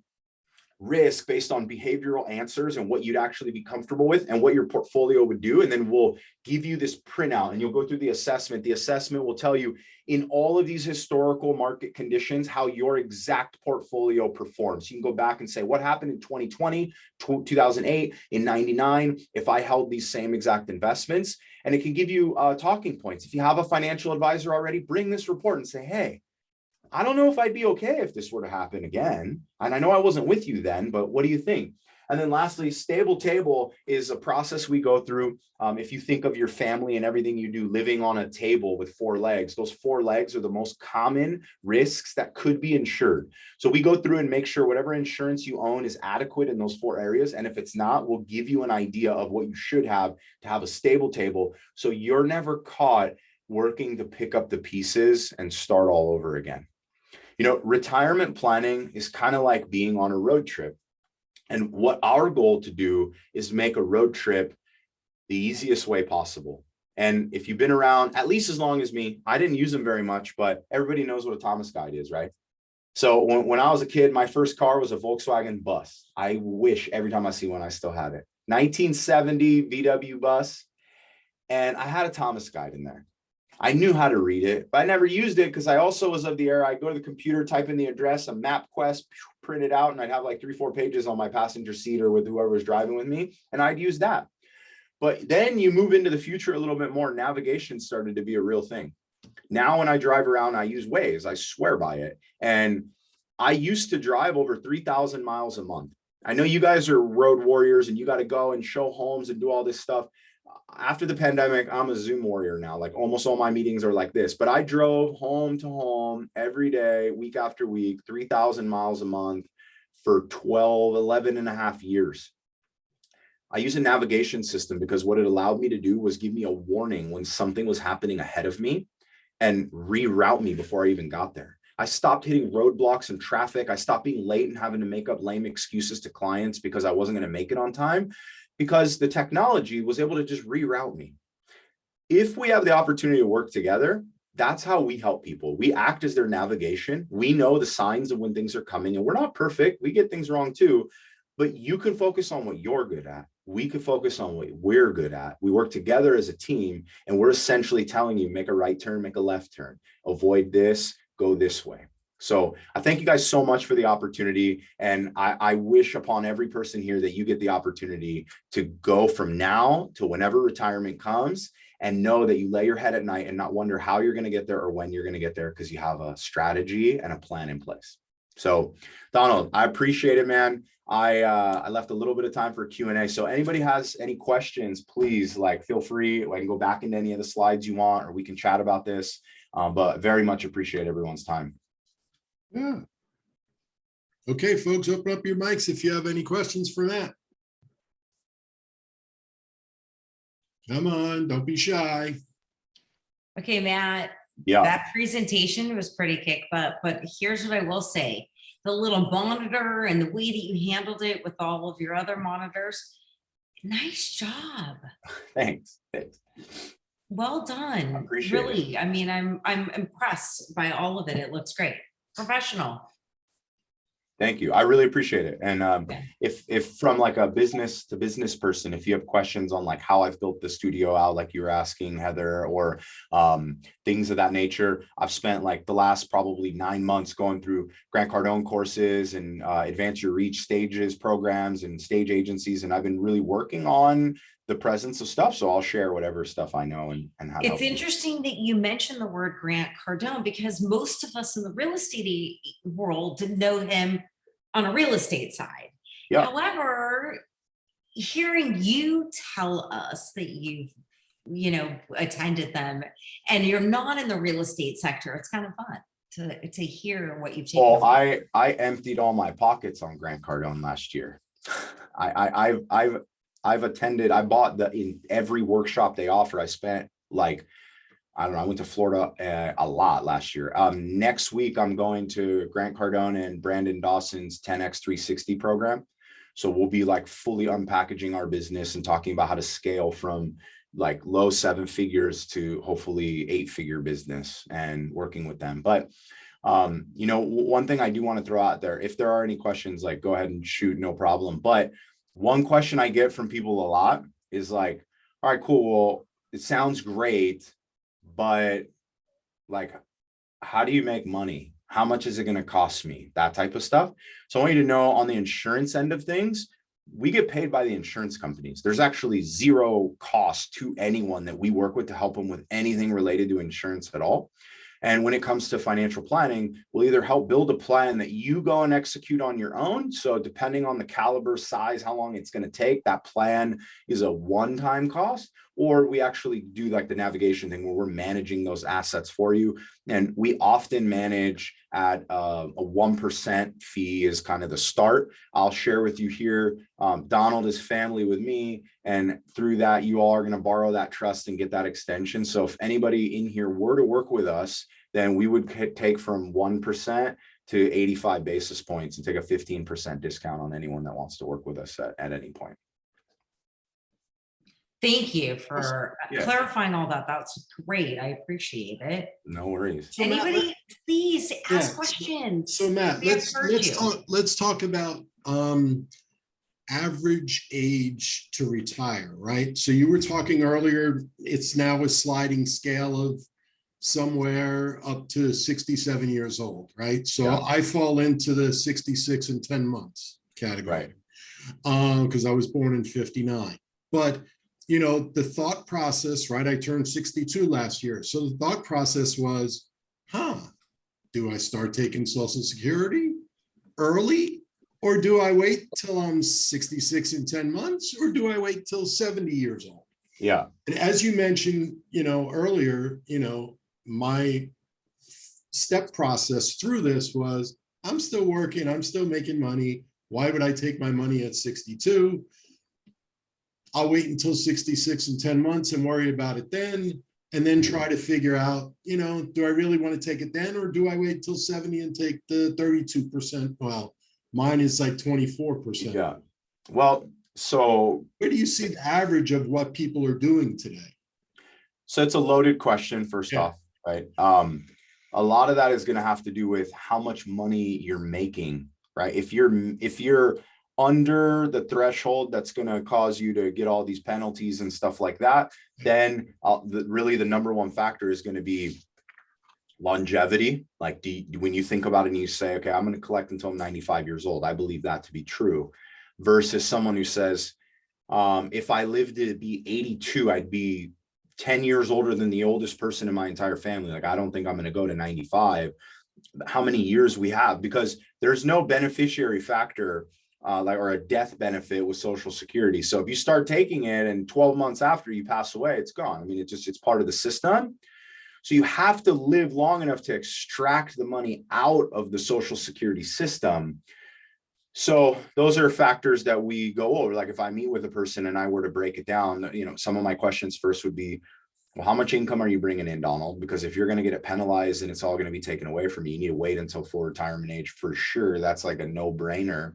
risk based on behavioral answers and what you'd actually be comfortable with and what your portfolio would do. And then we'll give you this printout and you'll go through the assessment. The assessment will tell you in all of these historical market conditions, how your exact portfolio performs. You can go back and say, what happened in 2020, 2008, in 99, if I held these same exact investments, and it can give you talking points. If you have a financial advisor already, bring this report and say, hey, I don't know if I'd be okay if this were to happen again. And I know I wasn't with you then, but what do you think? And then lastly, stable table is a process we go through. If you think of your family and everything you do living on a table with 4 legs, those 4 legs are the most common risks that could be insured. So we go through and make sure whatever insurance you own is adequate in those 4 areas. And if it's not, we'll give you an idea of what you should have to have a stable table. So you're never caught working to pick up the pieces and start all over again. You know, retirement planning is kind of like being on a road trip. And what our goal to do is make a road trip the easiest way possible. And if you've been around at least as long as me, I didn't use them very much, but everybody knows what a Thomas guide is, right? So when I was a kid, my first car was a Volkswagen bus. I wish every time I see one, I still had it. 1970 VW bus. And I had a Thomas guide in there. I knew how to read it, but I never used it because I also was of the era. I'd go to the computer, type in the address, a MapQuest, print it out, and I'd have like 3-4 pages on my passenger seat or with whoever was driving with me, and I'd use that. But then you move into the future a little bit more. Navigation started to be a real thing. Now when I drive around, I use Waze. I swear by it. And I used to drive over 3,000 miles a month. I know you guys are road warriors and you got to go and show homes and do all this stuff. After the pandemic, I'm a Zoom warrior now. Like almost all my meetings are like this, but I drove home to home every day, week after week, 3,000 miles a month for 11 and a half years. I use a navigation system because what it allowed me to do was give me a warning when something was happening ahead of me and reroute me before I even got there. I stopped hitting roadblocks and traffic. I stopped being late and having to make up lame excuses to clients because I wasn't going to make it on time, because the technology was able to just reroute me. If we have the opportunity to work together, that's how we help people. We act as their navigation. We know the signs of when things are coming, and we're not perfect. We get things wrong too, but you can focus on what you're good at. We can focus on what we're good at. We work together as a team, and we're essentially telling you, make a right turn, make a left turn, avoid this, go this way. So I thank you guys so much for the opportunity. And I wish upon every person here that you get the opportunity to go from now to whenever retirement comes and know that you lay your head at night and not wonder how you're going to get there or when you're going to get there, because you have a strategy and a plan in place. So Donald, I appreciate it, man. I left a little bit of time for Q&A. So anybody has any questions, please feel free. I can go back into any of the slides you want, or we can chat about this. But very much appreciate everyone's time. Yeah. Okay, folks, open up your mics if you have any questions for Matt. Come on, don't be shy. Okay, Matt. Yeah. That presentation was pretty kick butt, but here's what I will say. The little monitor and the way that you handled it with all of your other monitors, nice job. Thanks. Well done. Appreciate really. I mean, I'm impressed by all of it. It looks great. Professional. Thank you. I really appreciate it. And if from like a business to business person, if you have questions on like how I've built the studio out, like you were asking, Heather, or things of that nature, I've spent like the last probably 9 months going through Grant Cardone courses and Advance Your Reach stages programs and stage agencies. And I've been really working on the presence of stuff. So I'll share whatever stuff I know and how. It's interesting that you mentioned the word Grant Cardone, because most of us in the real estate world know him on a real estate side. Yeah. However, hearing you tell us that you've, attended them and you're not in the real estate sector, it's kind of fun to hear what you've taken. Well, I emptied all my pockets on Grant Cardone last year. I've attended, I bought in every workshop they offer. I spent like, I don't know, I went to Florida a lot last year. Next week, I'm going to Grant Cardone and Brandon Dawson's 10X 360 program. So we'll be like fully unpackaging our business and talking about how to scale from like low 7 figures to hopefully 8-figure business and working with them. But one thing I do want to throw out there, if there are any questions, like go ahead and shoot, no problem. But one question I get from people a lot is like, all right, cool. Well, it sounds great, but like, how do you make money? How much is it going to cost me? That type of stuff. So I want you to know, on the insurance end of things, we get paid by the insurance companies. There's actually zero cost to anyone that we work with to help them with anything related to insurance at all. And when it comes to financial planning, we'll either help build a plan that you go and execute on your own. So depending on the caliber, size, how long it's going to take, that plan is a one-time cost, or we actually do like the navigation thing where we're managing those assets for you. And we often manage at a 1% fee is kind of the start. I'll share with you here, Donald is family with me. And through that, you all are going to borrow that trust and get that extension. So if anybody in here were to work with us, then we would take from 1% to 85 basis points and take a 15% discount on anyone that wants to work with us at any point. Thank you for Yeah. clarifying all that. That's great. I appreciate it. No worries. So Matt, Anybody, please ask questions. So Matt, We haven't heard you. let's talk about average age to retire, right? So you were talking earlier, it's now a sliding scale of somewhere up to 67 years old, right? So Yeah. I fall into the 66 and 10 months category, Right. Because I was born in 59. But the thought process, right? I turned 62 last year. So the thought process was, do I start taking Social Security early? Or do I wait till I'm 66 and 10 months? Or do I wait till 70 years old? Yeah. And as you mentioned, earlier, my step process through this was, I'm still working, I'm still making money. Why would I take my money at 62? I'll wait until 66 and 10 months and worry about it then, and then try to figure out, do I really want to take it then, or do I wait till 70 and take the 32%? Well, mine is like 24%. Yeah. Well, so where do you see the average of what people are doing today? So it's a loaded question, first off, right? A lot of that is going to have to do with how much money you're making, right? If you're under the threshold that's going to cause you to get all these penalties and stuff like that, then really the number one factor is going to be longevity. Like, when you think about it and you say, okay, I'm going to collect until I'm 95 years old, I believe that to be true, versus someone who says, if I lived to be 82, I'd be 10 years older than the oldest person in my entire family. Like, I don't think I'm going to go to 95. How many years we have, because there's no beneficiary factor or a death benefit with Social Security. So if you start taking it and 12 months after you pass away, it's gone. I mean, it's part of the system. So you have to live long enough to extract the money out of the Social Security system. So those are factors that we go over. Like, if I meet with a person and I were to break it down, some of my questions first would be, well, how much income are you bringing in, Donald? Because if you're going to get it penalized and it's all going to be taken away from you, you need to wait until full retirement age for sure. That's like a no-brainer.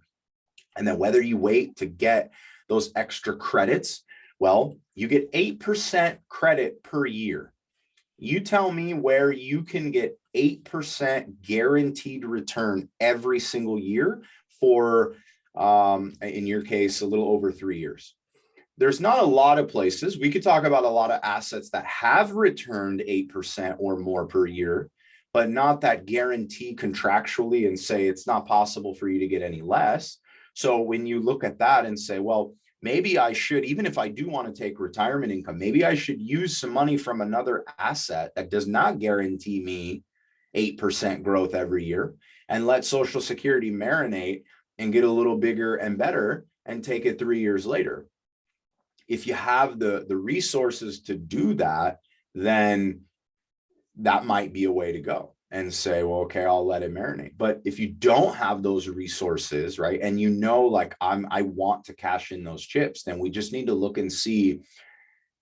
And then whether you wait to get those extra credits, well, you get 8% credit per year. You tell me where you can get 8% guaranteed return every single year for, in your case, a little over 3 years. There's not a lot of places. We could talk about a lot of assets that have returned 8% or more per year, but not that guarantee contractually and say it's not possible for you to get any less. So when you look at that and say, well, maybe I should, even if I do want to take retirement income, maybe I should use some money from another asset that does not guarantee me 8% growth every year and let Social Security marinate. and get a little bigger and better and take it 3 years later. If you have the resources to do that, then that might be a way to go and say, well, okay, I'll let it marinate. But if you don't have those resources, right, and you know, like I want to cash in those chips, then we just need to look and see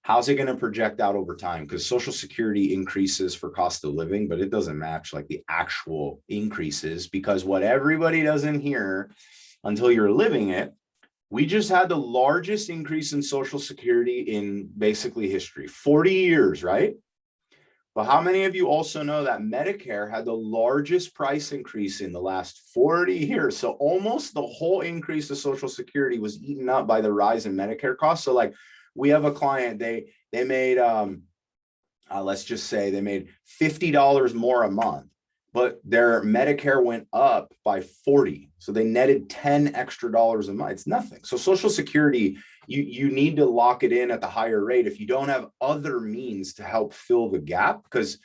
how's it going to project out over time, because Social Security increases for cost of living, but it doesn't match like the actual increases, because what everybody doesn't hear until you're living it, we just had the largest increase in Social Security in basically history, 40 years, right? But how many of you also know that Medicare had the largest price increase in the last 40 years? So almost the whole increase of Social Security was eaten up by the rise in Medicare costs. So like we have a client, they made, let's just say they made $50 more a month, but their Medicare went up by 40. So they netted 10 extra dollars a month. It's nothing. So Social Security, you need to lock it in at the higher rate if you don't have other means to help fill the gap, because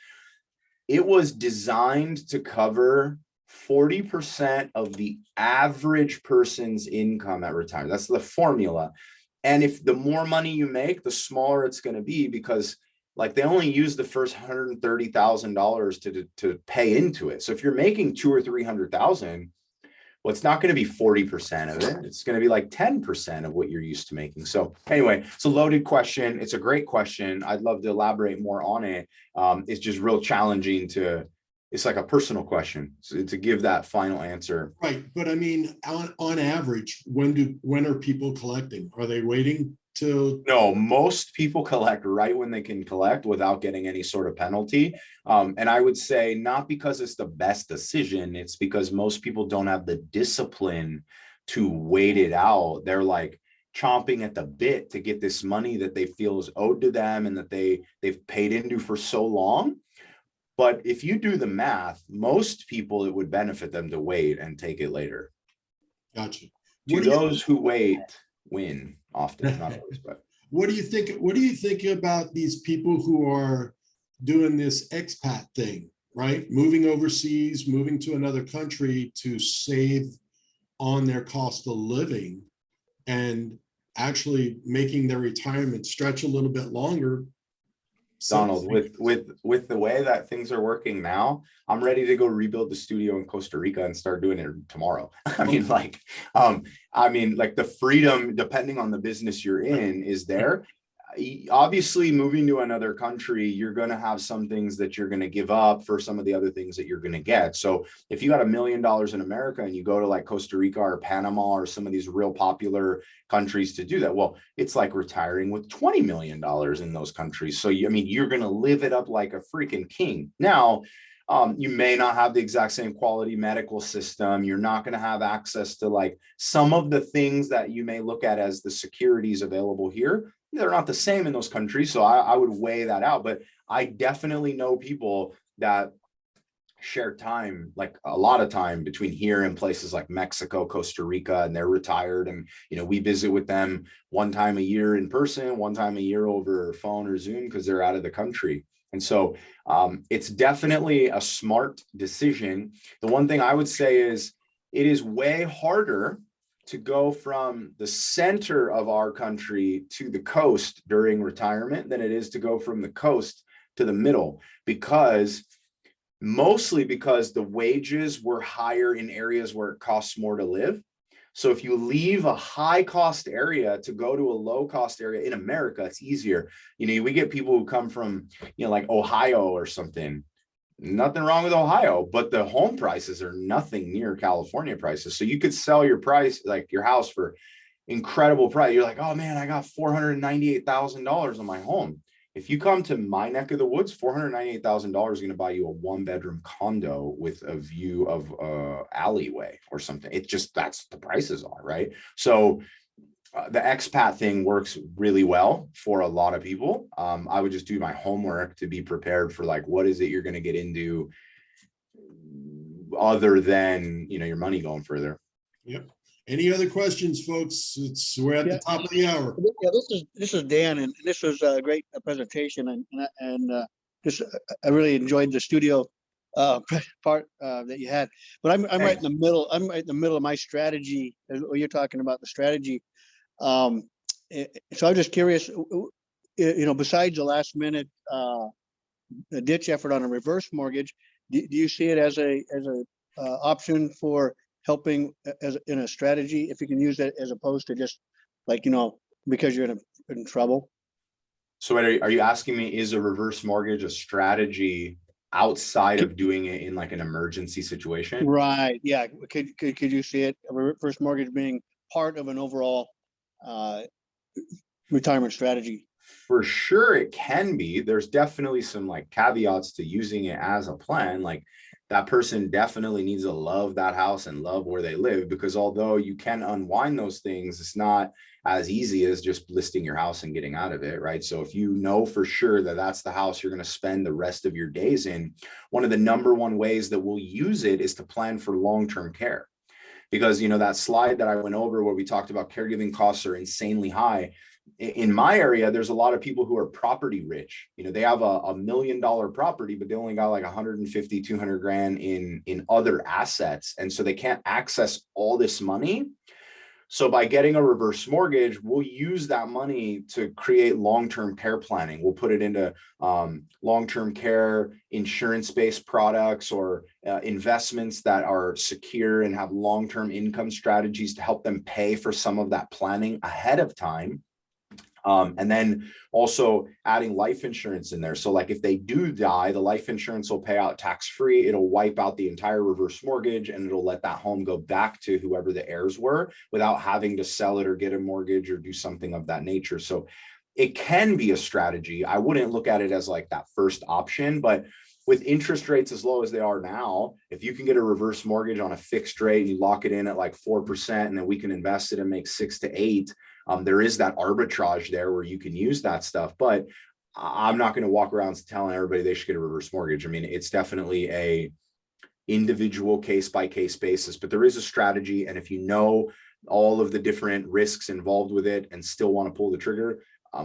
it was designed to cover 40% of the average person's income at retirement. That's the formula. And if the more money you make, the smaller it's going to be, because like they only use the first $130,000 to pay into it. So if you're making 200,000 or 300,000, well, it's not going to be 40% of it. It's going to be like 10% of what you're used to making. So anyway, it's a loaded question. It's a great question. I'd love to elaborate more on it. It's just real challenging it's like a personal question. So to give that final answer. Right. But I mean, on average, when are people collecting? Are they waiting till? No, most people collect right when they can collect without getting any sort of penalty. And I would say not because it's the best decision, it's because most people don't have the discipline to wait it out. They're like chomping at the bit to get this money that they feel is owed to them and that they've paid into for so long. But if you do the math, most people, it would benefit them to wait and take it later. Gotcha. To those who wait, win often, not always, but. What do you think? What do you think about these people who are doing this expat thing, right? Moving overseas, moving to another country to save on their cost of living and actually making their retirement stretch a little bit longer. Donald, with the way that things are working now, I'm ready to go rebuild the studio in Costa Rica and start doing it tomorrow. I mean, like the freedom, depending on the business you're in, is there. Obviously, moving to another country, you're going to have some things that you're going to give up for some of the other things that you're going to get. So if you got $1 million in America and you go to like Costa Rica or Panama or some of these real popular countries to do that, well, it's like retiring with $20 million in those countries. So you're going to live it up like a freaking king. Now, you may not have the exact same quality medical system. You're not going to have access to like some of the things that you may look at as the securities available here. They're not the same in those countries. So I would weigh that out. But I definitely know people that share time, like a lot of time between here and places like Mexico, Costa Rica, and they're retired. And, we visit with them one time a year in person, one time a year over phone or Zoom because they're out of the country. And so it's definitely a smart decision. The one thing I would say is it is way harder to go from the center of our country to the coast during retirement than it is to go from the coast to the middle, mostly because the wages were higher in areas where it costs more to live. So if you leave a high cost area to go to a low cost area in America, it's easier. We get people who come from, like Ohio or something. Nothing wrong with Ohio, but the home prices are nothing near California prices. So you could sell your price, like your house, for incredible price. You're like, oh man, I got $498,000 on my home. If you come to my neck of the woods, $498,000 is going to buy you a 1-bedroom condo with a view of alleyway or something. It just, that's the prices are, right? So the expat thing works really well for a lot of people. I would just do my homework to be prepared for like, what is it you're going to get into other than, your money going further. Yep. Any other questions, folks? We're at the top of the hour. Yeah, this is Dan, and this was a great presentation, and I really enjoyed the studio. part that you had, but I'm right in the middle. I'm right in the middle of my strategy. You're talking about the strategy. So I'm just curious, besides the last minute ditch effort on a reverse mortgage, do you see it as a option for helping as in a strategy, if you can use that as opposed to just like, because you're in trouble? So are you asking me, is a reverse mortgage a strategy outside of doing it in like an emergency situation? Right. Yeah. Could you see it, a reverse mortgage being part of an overall retirement strategy? For sure it can be. There's definitely some like caveats to using it as a plan. Like that person definitely needs to love that house and love where they live, because although you can unwind those things, it's not as easy as just listing your house and getting out of it, right? So if you know for sure that that's the house you're going to spend the rest of your days in, one of the number one ways that we'll use it is to plan for long-term care. Because, that slide that I went over where we talked about caregiving costs are insanely high. In my area, there's a lot of people who are property rich. They have a $1 million property, but they only got like 150, 200 grand in other assets. And so they can't access all this money. So by getting a reverse mortgage, we'll use that money to create long-term care planning. We'll put it into long-term care insurance-based products or investments that are secure and have long-term income strategies to help them pay for some of that planning ahead of time. And then also adding life insurance in there. So like if they do die, the life insurance will pay out tax-free. It'll wipe out the entire reverse mortgage and it'll let that home go back to whoever the heirs were without having to sell it or get a mortgage or do something of that nature. So it can be a strategy. I wouldn't look at it as like that first option, but with interest rates as low as they are now, if you can get a reverse mortgage on a fixed rate, you lock it in at like 4%, and then we can invest it and make 6 to 8. There is that arbitrage there where you can use that stuff, but I'm not going to walk around telling everybody they should get a reverse mortgage. I mean, it's definitely a individual case by case basis, but there is a strategy. And if you know all of the different risks involved with it and still want to pull the trigger,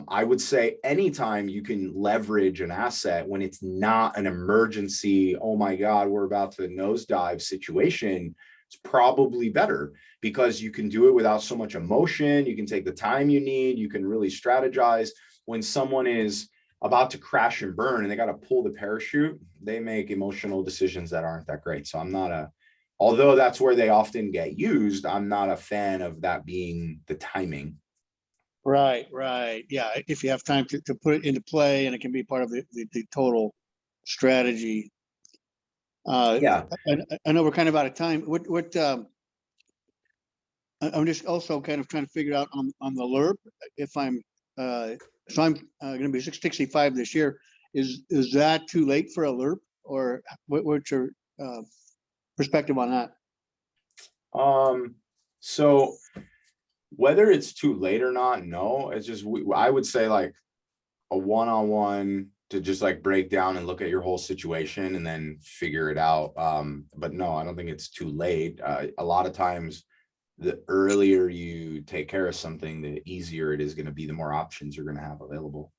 I would say anytime you can leverage an asset when it's not an emergency, oh my God, we're about to nosedive situation, it's probably better because you can do it without so much emotion. You can take the time you need. You can really strategize. When someone is about to crash and burn and they got to pull the parachute, they make emotional decisions that aren't that great. So although that's where they often get used, I'm not a fan of that being the timing. Right. Yeah. If you have time to put it into play and it can be part of the total strategy. Yeah. I know we're kind of out of time. I'm just also kind of trying to figure out on the LURP, if I'm going to be 65 this year. Is that too late for a LURP, or what's your perspective on that? So whether it's too late or not, no, it's just, I would say like a one-on-one to just like break down and look at your whole situation and then figure it out. But no, I don't think it's too late. A lot of times, the earlier you take care of something, the easier it is going to be, the more options you're going to have available.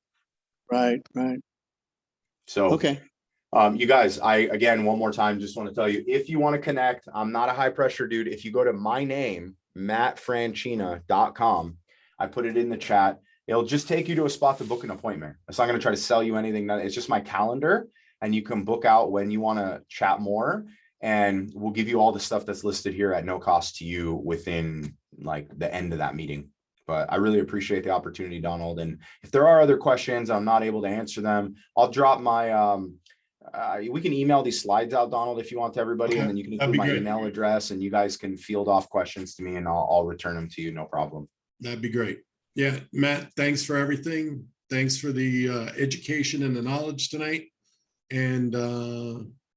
Right. So, okay. You guys, again, one more time, just want to tell you, if you want to connect, I'm not a high pressure dude. If you go to my name, mattfranchina.com, I put it in the chat. It'll just take you to a spot to book an appointment. It's not going to try to sell you anything. It's just my calendar, and you can book out when you want to chat more. And we'll give you all the stuff that's listed here at no cost to you within like the end of that meeting. But I really appreciate the opportunity, Donald. And if there are other questions, I'm not able to answer them, I'll drop my, we can email these slides out, Donald, if you want, to everybody. Okay. And then you can include my email address and you guys can field off questions to me and I'll return them to you. No problem. That'd be great. Yeah, Matt, thanks for everything. Thanks for the education and the knowledge tonight. And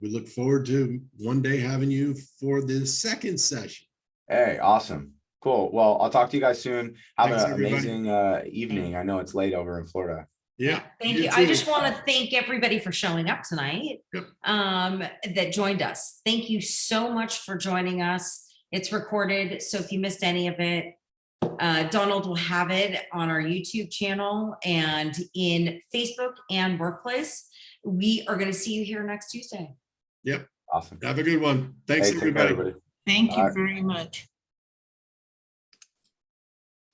we look forward to one day having you for the second session. Hey, awesome. Cool. Well, I'll talk to you guys soon. Have an amazing evening. I know it's late over in Florida. Yeah. Thank you. I just want to thank everybody for showing up tonight. Yep. That joined us. Thank you so much for joining us. It's recorded, so if you missed any of it, Donald will have it on our YouTube channel and in Facebook and Workplace. We are going to see you here next Tuesday. Yep. Awesome. Have a good one. Thanks, Hey, take care, everybody. everybody. Thank you Alright. very much.